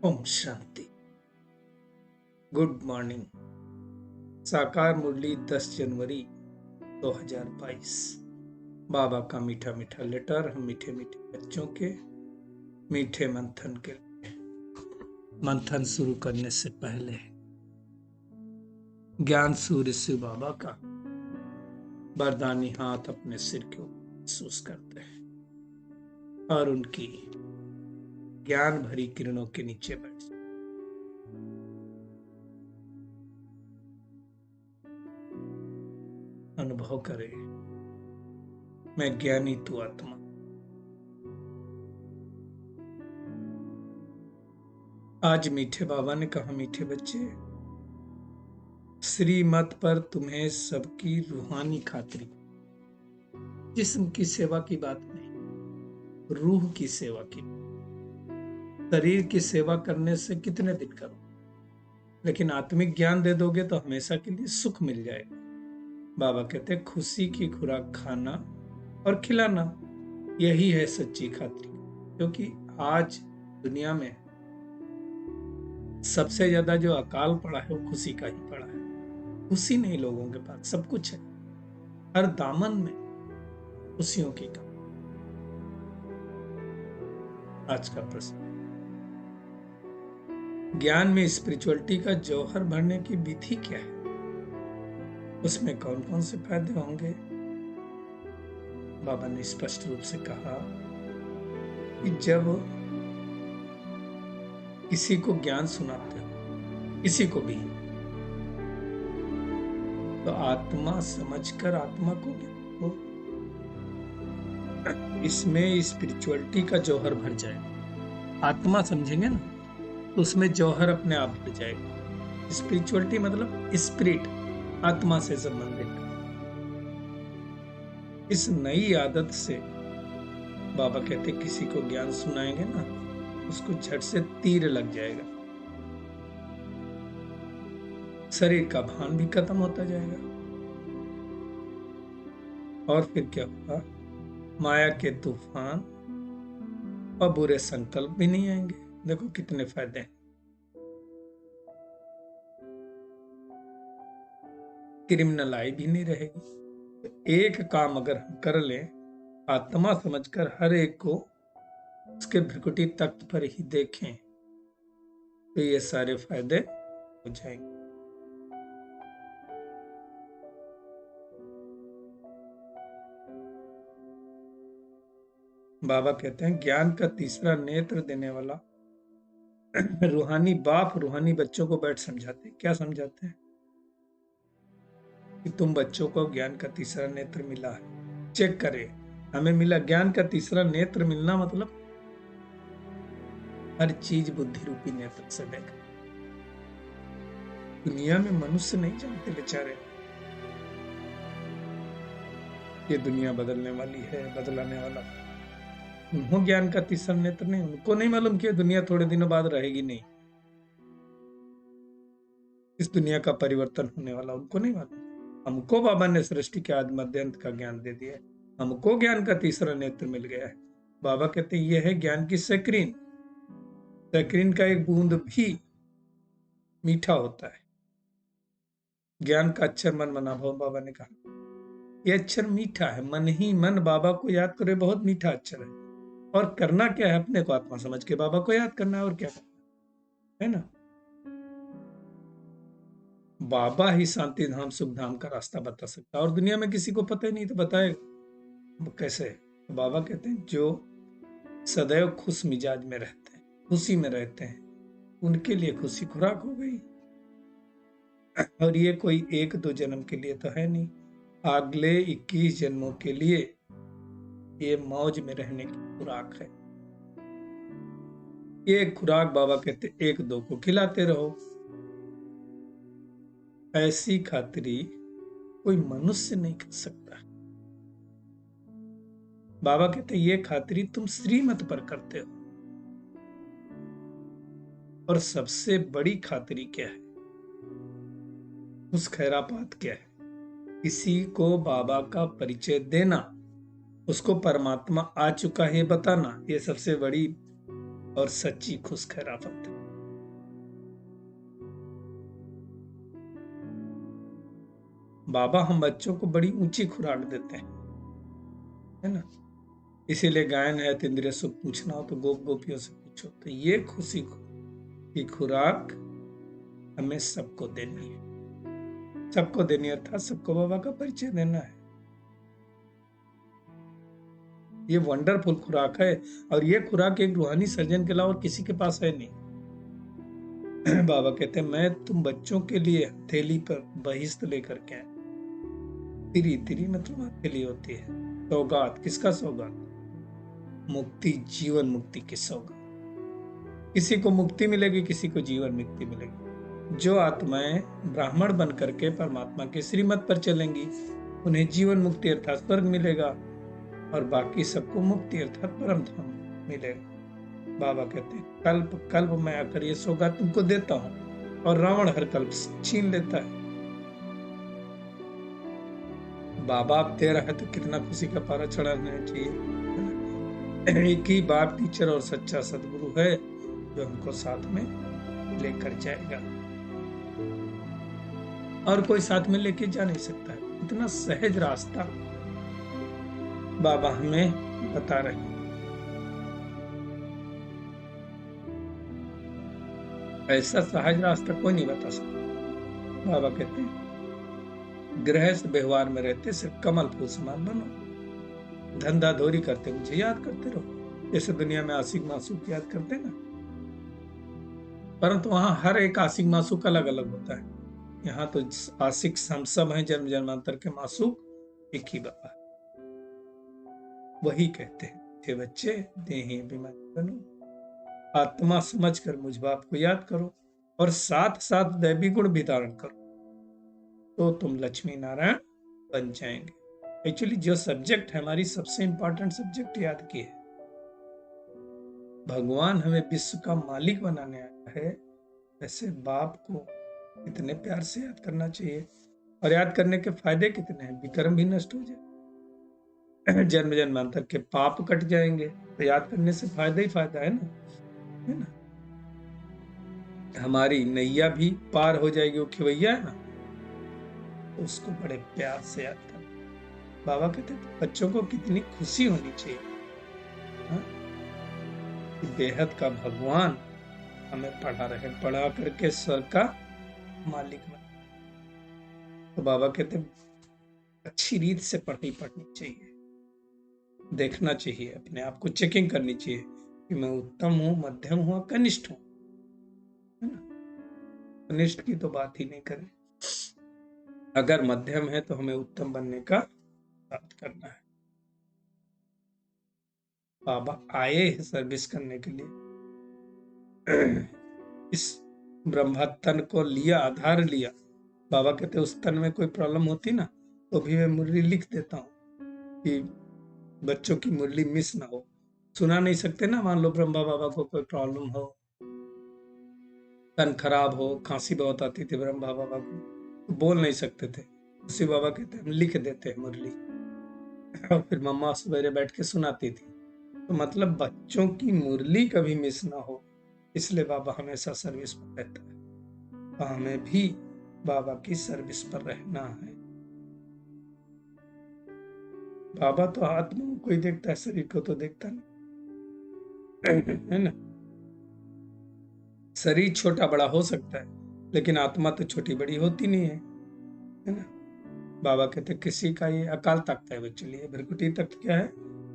Om Shanti. Good morning. साकार मुरली 10 जनवरी 2022। बाबा का मीठा मीठा लेटर हम मीठे मीठे बच्चों के मीठे मंथन के लिए। मंथन शुरू करने से पहले ज्ञान सूर्य शिव बाबा का वरदानी हाथ अपने सिर के ऊपर महसूस करते हैं और उनकी ज्ञान भरी किरणों के नीचे बैठ जाते हैं। अनुभव करें, मैं ज्ञानी तू आत्मा। आज मीठे बाबा ने कहा, मीठे बच्चे, श्रीमत पर तुम्हें सबकी रूहानी खातिरी, जिस्म की सेवा की बात नहीं, रूह की सेवा की। शरीर की सेवा करने से कितने दिन करो, लेकिन आत्मिक ज्ञान दे दोगे तो हमेशा के लिए सुख मिल जाएगा। बाबा कहते हैं, खुशी की खुराक खाना और खिलाना, यही है सच्ची खातिरी। क्योंकि आज दुनिया में सबसे ज्यादा जो अकाल पड़ा है वो खुशी का ही पड़ा है। खुशी नहीं, लोगों के पास सब कुछ है, हर दामन में खुशियों की कमी। आज का प्रश्न, ज्ञान में स्पिरिचुअलिटी का जौहर भरने की विधि क्या है? उसमें कौन कौन से फायदे होंगे? बाबा ने स्पष्ट रूप से कहा कि जब किसी को ज्ञान सुनाते हो, किसी को भी, तो आत्मा समझकर आत्मा को ज्ञान हो, इसमें स्पिरिचुअलिटी का जौहर भर जाएगा। आत्मा समझेंगे ना, तो उसमें जौहर अपने आप भर जाएगा। स्पिरिचुअलिटी मतलब स्पिरिट, आत्मा से संबंधित। इस नई आदत से बाबा कहते किसी को ज्ञान सुनाएंगे ना, उसको झट से तीर लग जाएगा, शरीर का भान भी खत्म होता जाएगा। और फिर क्या होगा? माया के तूफान और बुरे संकल्प भी नहीं आएंगे। देखो कितने फायदे हैं। क्रिमिनल आई भी नहीं रहेगी। तो एक काम अगर हम कर लें, आत्मा समझकर हर एक को उसके भ्रिकुटी तख्त पर ही देखें, तो ये सारे फायदे हो जाएंगे। बाबा कहते हैं, ज्ञान का तीसरा नेत्र देने वाला रूहानी बाप रूहानी बच्चों को बैठ समझाते। क्या समझाते हैं? कि तुम बच्चों को ज्ञान का तीसरा नेत्र मिला है, चेक करे। हमें मिला ज्ञान का तीसरा नेत्र मिलना, मतलब हर चीज बुद्धि रूपी नेत्र से देख। दुनिया में मनुष्य नहीं जानते बेचारे, ये दुनिया बदलने वाली है, बदलाने वाला। उन्हों ज्ञान का तीसरा नेत्र नहीं, उनको नहीं मालूम कि दुनिया थोड़े दिनों बाद रहेगी नहीं, इस दुनिया का परिवर्तन होने वाला, उनको नहीं मालूम। हमको बाबा ने सृष्टि के आदि मध्य अंत का ज्ञान दे दिया है, हमको ज्ञान का तीसरा नेत्र मिल गया है। बाबा कहते हैं, यह है ज्ञान की सैक्रीन। सैक्रीन का एक बूंद भी मीठा होता है। ज्ञान का अक्षर मन मना भव, बाबा ने कहा यह अक्षर मीठा है। मन ही मन बाबा को याद करे, बहुत मीठा अक्षर है। और करना क्या है? अपने को आत्मा समझ के बाबा को याद करना है, और क्या करना है ना। बाबा ही शांति धाम सुख धाम का रास्ता बता सकता है, और दुनिया में किसी को पता ही नहीं, तो बताए कैसे? बाबा कहते हैं, जो सदैव खुश मिजाज में रहते हैं, खुशी में रहते हैं, उनके लिए खुशी खुराक हो गई। और ये कोई 1-2 जन्म के लिए तो है नहीं, अगले 21 जन्मों के लिए ये मौज में रहने की खुराक है। ये खुराक बाबा कहते 1-2 को खिलाते रहो। ऐसी खातिरी कोई मनुष्य नहीं कर सकता। बाबा कहते ये खातिरी तुम श्रीमत पर करते हो। और सबसे बड़ी खातिरी क्या है? उस खैरापात क्या है? किसी को बाबा का परिचय देना, उसको परमात्मा आ चुका है बताना, ये सबसे बड़ी और सच्ची खुश खैरापत है। बाबा हम बच्चों को बड़ी ऊंची खुराक देते हैं, है ना। इसीलिए गायन है, इंद्रिय सुख पूछना हो तो गोप गोपियों से पूछो। तो ये खुशी की खुराक हमें सबको देनी है, सबको देनी है, अर्थात सबको बाबा का परिचय देना है। ये वंडरफुल खुराक है, और ये खुराक एक रूहानी सर्जन के अलावा और किसी के पास है नहीं। बाबा कहते हैं मैं तुम बच्चों के लिए हथेली पर बहिश्त लेकर के आया। तिरी तिरी मतलब हथेली होती है। सौगात, किसका सौगात? मुक्ति, जीवन मुक्ति की सौगात। किसी को मुक्ति मिलेगी, किसी को जीवन मुक्ति मिलेगी। जो आत्माएं ब्राह्मण बन करके परमात्मा के श्रीमत पर चलेंगी उन्हें जीवन मुक्ति अर्थात स्वर्ग मिलेगा, और बाकी सबको मुक्ति अर्थात परम धाम मिलेगा। बाबा कहते हैं कल्प कल्प मैं आकर ये सौगात तुमको देता हूं, और रावण हर कल्प छीन लेता है। बाबा आप दे रहा है तो कितना खुशी का पारा चढ़ाना चाहिए। एक ही बाप टीचर और सच्चा सदगुरु है जो हमको साथ में लेकर जाएगा, और कोई साथ में लेके जा नहीं सकता है। इतना सहज रास्ता बाबा हमें बता रहे हैं। ऐसा सहज रास्ता कोई नहीं बता सकता। बाबा कहते हैं गृहस्थ व्यवहार में रहते सिर्फ कमल फूल समान बनो, धंधा धोरी करते मुझे याद करते रहो, जैसे दुनिया में आशिक मासूक याद करते ना। परंतु वहां हर एक आशिक मासूक अलग अलग होता है। यहाँ तो आशिक हम सब हैं, जन्म जन्मांतर के मासूक एक ही बाबा। वही कहते हैं हे बच्चे देही बीमारी बनो, आत्मा समझकर मुझ बाप को याद करो, और साथ साथ दैवी गुण भी धारण करो, तो तुम लक्ष्मी नारायण बन जाएंगे। एक्चुअली जो सब्जेक्ट है हमारी सबसे इंपॉर्टेंट सब्जेक्ट याद की है। भगवान हमें विश्व का मालिक बनाने आया है, ऐसे बाप को इतने प्यार से याद करना चाहिए। और याद करने के फायदे कितने हैं, विक्रम भी नष्ट हो जाए, जन्म जन्मांतर के पाप कट जाएंगे, तो याद करने से फायदा ही फायदा है ना। हमारी नैया भी पार हो जाएगी, वो खिवैया है ना, तो उसको बड़े प्यार से याद कर। बाबा कहते बच्चों को कितनी खुशी होनी चाहिए, हाँ? कि बेहद का भगवान हमें पढ़ा रहे, पढ़ा करके स्वर्ग का मालिक बने। तो बाबा कहते अच्छी रीत से पढ़नी चाहिए, देखना चाहिए, अपने आप को चेकिंग करनी चाहिए कि मैं उत्तम हूं, मध्यम हूं, कनिष्ठ हूं, है ना। कनिष्ठ की तो बात ही नहीं करें, अगर मध्यम है तो हमें उत्तम बनने का बात करना है। बाबा आए हैं सर्विस करने के लिए। इस ब्रह्मा तन को लिया, आधार लिया। बाबा कहते उस तन में कोई प्रॉब्लम होती ना तो भी मैं मुरली लिख देता हूँ कि बच्चों की मुरली मिस ना हो। सुना नहीं सकते ना, मान लो ब्रह्मा बाबा को कोई प्रॉब्लम हो, तन खराब हो, खांसी बहुत आती थी ब्रह्मा बाबा को, तो बोल नहीं सकते थे, उसी बाबा कहते हम लिख देते हैं मुरली, और फिर मम्मा सवेरे बैठ के सुनाती थी। तो मतलब बच्चों की मुरली कभी मिस ना हो, इसलिए बाबा हमेशा सर्विस पर रहता है। तो हमें भी बाबा की सर्विस पर रहना है। बाबा तो आत्मा को ही देखता है, शरीर को तो देखता नहीं, है ना। शरीर छोटा बड़ा हो सकता है, लेकिन आत्मा तो छोटी बड़ी होती नहीं है ना। बाबा कहते किसी का ये अकाल तख्त है, चलिए भृकुटी तख्त क्या है?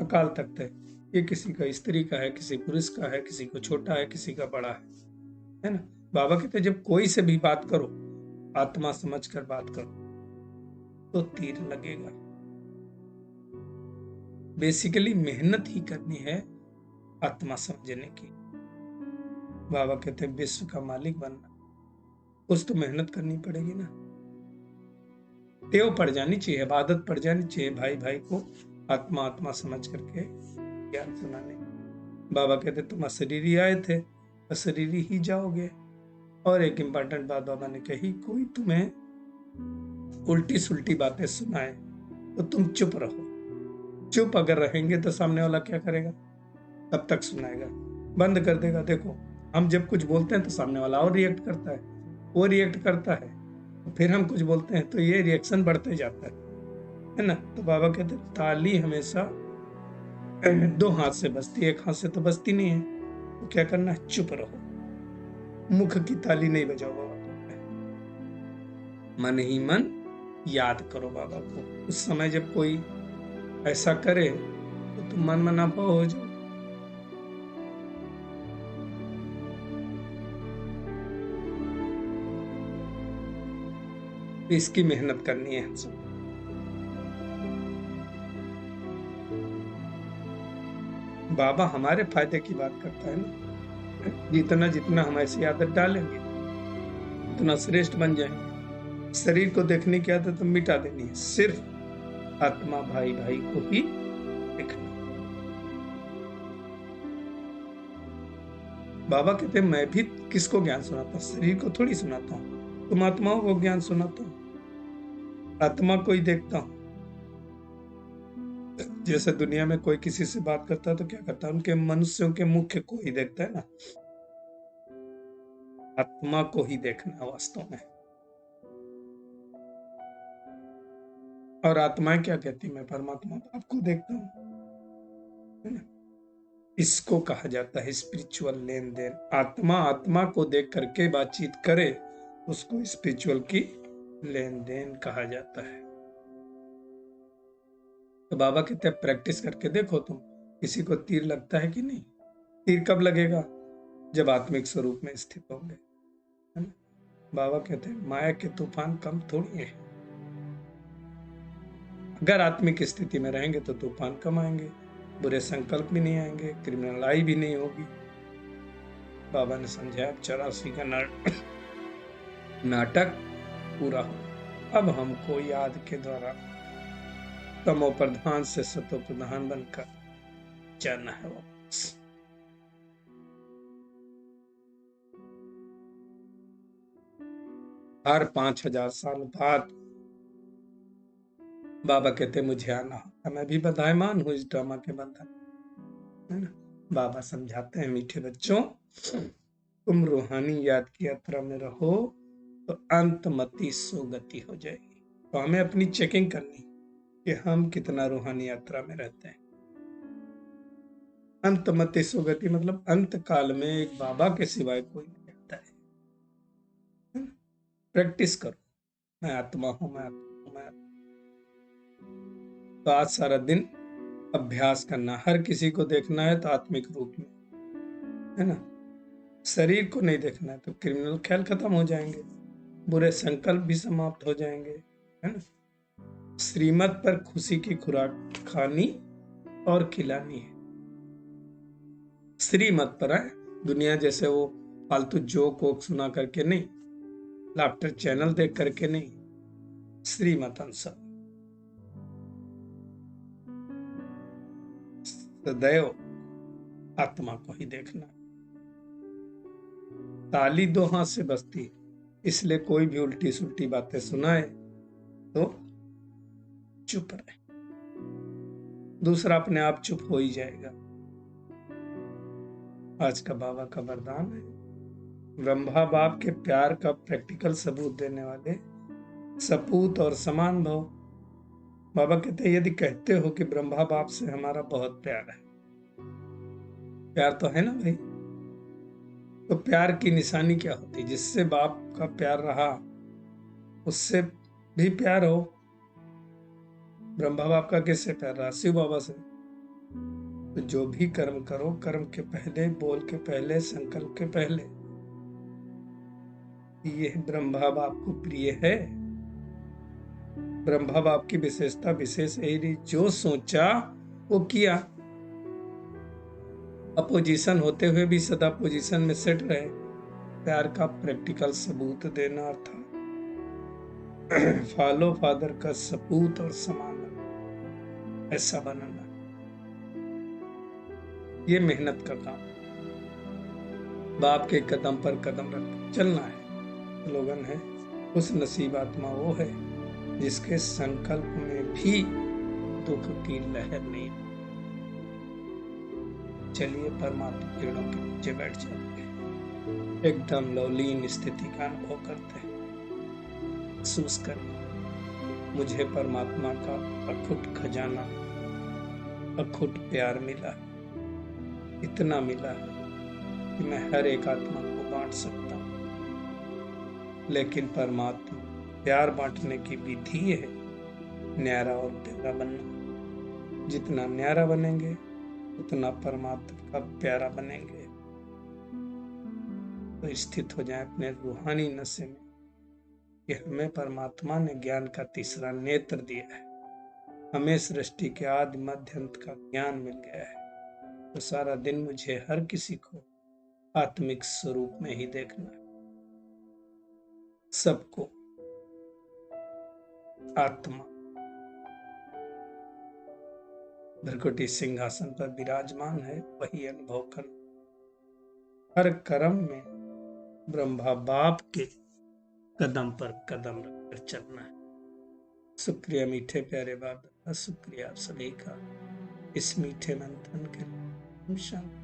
अकाल तख्त है। ये किसी का स्त्री का है, किसी पुरुष का है, किसी को छोटा है, किसी का बड़ा है ना। बाबा कहते जब कोई से भी बात करो आत्मा समझकर बात करो तो तीर लगेगा। बेसिकली मेहनत ही करनी है आत्मा समझने की। बाबा कहते हैं विश्व का मालिक बनना, कुछ तो मेहनत करनी पड़ेगी ना। टेव पड़ जानी चाहिए, आदत पड़ जानी चाहिए भाई भाई को आत्मा आत्मा समझ करके ज्ञान सुनाने। बाबा कहते तुम अशरीरी आए थे, अशरीरी ही जाओगे। और एक इंपॉर्टेंट बात बाबा ने कही, कोई तुम्हें उल्टी सुल्टी बातें सुनाए तो तुम चुप रहो। चुप अगर रहेंगे तो सामने वाला क्या करेगा? तब तक सुनाएगा, बंद कर देगा। देखो हम जब कुछ बोलते हैं तो सामने वाला और रिएक्ट करता है, वो रिएक्ट करता है, फिर हम कुछ बोलते हैं तो ये रिएक्शन बढ़ते जाता है ना। तो बाबा कहते हैं ताली हमेशा दो हाथ से बजती है, एक हाथ से तो बजती नहीं है। तो क्या करना है, चुप रहो, मुख की ताली नहीं बजाओ बाबा कहते हैं। मन ही मन याद करो बाबा को। उस समय जब कोई ऐसा करे तो तुम मन मना भाव हो जाओ। इसकी मेहनत करनी है हम सब। बाबा हमारे फायदे की बात करता है ना। जितना जितना हम ऐसी आदत डालेंगे उतना श्रेष्ठ बन जाएंगे। शरीर को देखने की आदत तो मिटा देनी है, सिर्फ आत्मा भाई भाई को ही देखना। बाबा कहते हैं मैं भी किसको ज्ञान सुनाता हूँ, शरीर को थोड़ी सुनाता हूँ, तुम आत्माओं को ज्ञान सुनाता हूँ, आत्मा को ही देखता हूँ। जैसे दुनिया में कोई किसी से बात करता है तो क्या करता है, उनके मनुष्यों के मुख्य को ही देखता है ना। आत्मा को ही देखना वास्तव में। और आत्माएं क्या कहती, मैं परमात्मा आपको देखता हूँ। इसको कहा जाता है स्पिरिचुअल लेन देन। आत्मा आत्मा को देख करके बातचीत करे, उसको स्पिरिचुअल की लेन देन कहा जाता है। तो बाबा कहते हैं प्रैक्टिस करके देखो, तुम किसी को तीर लगता है कि नहीं। तीर कब लगेगा, जब आत्मिक स्वरूप में स्थित होंगे, है ना। बाबा कहते हैं माया के तूफान कम थोड़ी है। अगर आत्मिक स्थिति में रहेंगे तो तूफान कम आएंगे, बुरे संकल्प भी नहीं आएंगे, क्रिमिनलाई भी नहीं होगी। बाबा ने समझाया 84 का नाटक पूरा हो। अब हमको याद के द्वारा तमो प्रधान से सतो प्रधान बनकर जाना है वापस। हर 5000 साल बाद बाबा कहते मुझे आना होता। मैं भी बधाईमान हूँ इस ड्रामा के बंधन, है ना। बाबा समझाते हैं मीठे बच्चों, तुम रूहानी याद की यात्रा में रहो तो अंतमति सुगति हो जाएगी। तो हमें अपनी चेकिंग करनी कि हम कितना रूहानी यात्रा में रहते हैं। अंतमति सुगति मतलब अंत काल में एक बाबा के सिवाय कोई नहीं आता है। प्रैक्टिस करो, मैं आत्मा हूं, मैं आत्मा हूं, मैं आत्मा। तो आज सारा दिन अभ्यास करना, हर किसी को देखना है तो आत्मिक रूप में, है ना। शरीर को नहीं देखना है तो क्रिमिनल ख्याल खत्म हो जाएंगे, बुरे संकल्प भी समाप्त हो जाएंगे, है ना। श्रीमत पर खुशी की खुराक खानी और खिलानी है। श्रीमत पर है, दुनिया जैसे वो फालतू जोक वोक सुना करके नहीं, लाफ्टर चैनल देख करके नहीं, श्रीमत अनुसार सदैव आत्मा को ही देखना। ताली दो हाथ से बजती, इसलिए कोई भी उल्टी सुल्टी बातें सुनाए तो चुप रहे, दूसरा अपने आप चुप हो ही जाएगा। आज का बाबा का वरदान है, ब्रह्मा बाप के प्यार का प्रैक्टिकल सबूत देने वाले सपूत और समान भव। बाबा कहते हैं यदि कहते हो कि ब्रह्मा बाप से हमारा बहुत प्यार है, प्यार तो है ना भाई, तो प्यार की निशानी क्या होती, जिससे बाप का प्यार रहा उससे भी प्यार हो। ब्रह्मा बाप का किससे प्यार रहा, शिव बाबा से। तो जो भी कर्म करो, कर्म के पहले, बोल के पहले, संकल्प के पहले यह ब्रह्मा बाप को प्रिय है। ब्रह्मा बाप की विशेषता विशेष है, जो सोचा वो किया। अपोजिशन होते हुए भी सदा पोजीशन में सेट रहे। प्यार का प्रैक्टिकल सबूत देना अर्थात फॉलो फादर का सपूत और समान बनना, ऐसा बनना, ये मेहनत का काम। बाप के कदम पर कदम रख चलना है। स्लोगन है, उस नसीब आत्मा वो है जिसके संकल्प में भी दुख की लहर नहीं। चलिए परमात्मा किरणों के नीचे बैठ जाते हैं, एकदम लवलीन स्थिति का अनुभव करते हैं। महसूस करें। मुझे परमात्मा का अखुट खजाना, अखुट प्यार मिला है, इतना मिला है कि मैं हर एक आत्मा को बांट सकता हूँ। लेकिन परमात्मा प्यार बांटने की विधि है न्यारा और प्यारा बनना। जितना न्यारा बनेंगे उतना परमात्मा का प्यारा बनेंगे। तो स्थित हो जाए अपने रूहानी नशे में कि हमें परमात्मा ने ज्ञान का तीसरा नेत्र दिया है, हमें सृष्टि के आदि मध्य अंत का ज्ञान मिल गया है। तो सारा दिन मुझे हर किसी को आत्मिक स्वरूप में ही देखना है, सबको आत्मा। भृकुटी सिंहासन पर विराजमान है, वही अनुभव कर हर कर्म में ब्रह्मा बाप के कदम पर कदम रखकर चलना है। शुक्रिया मीठे प्यारे बाप दादा, शुक्रिया आप सभी का इस मीठे मंथन के लिए। शांति।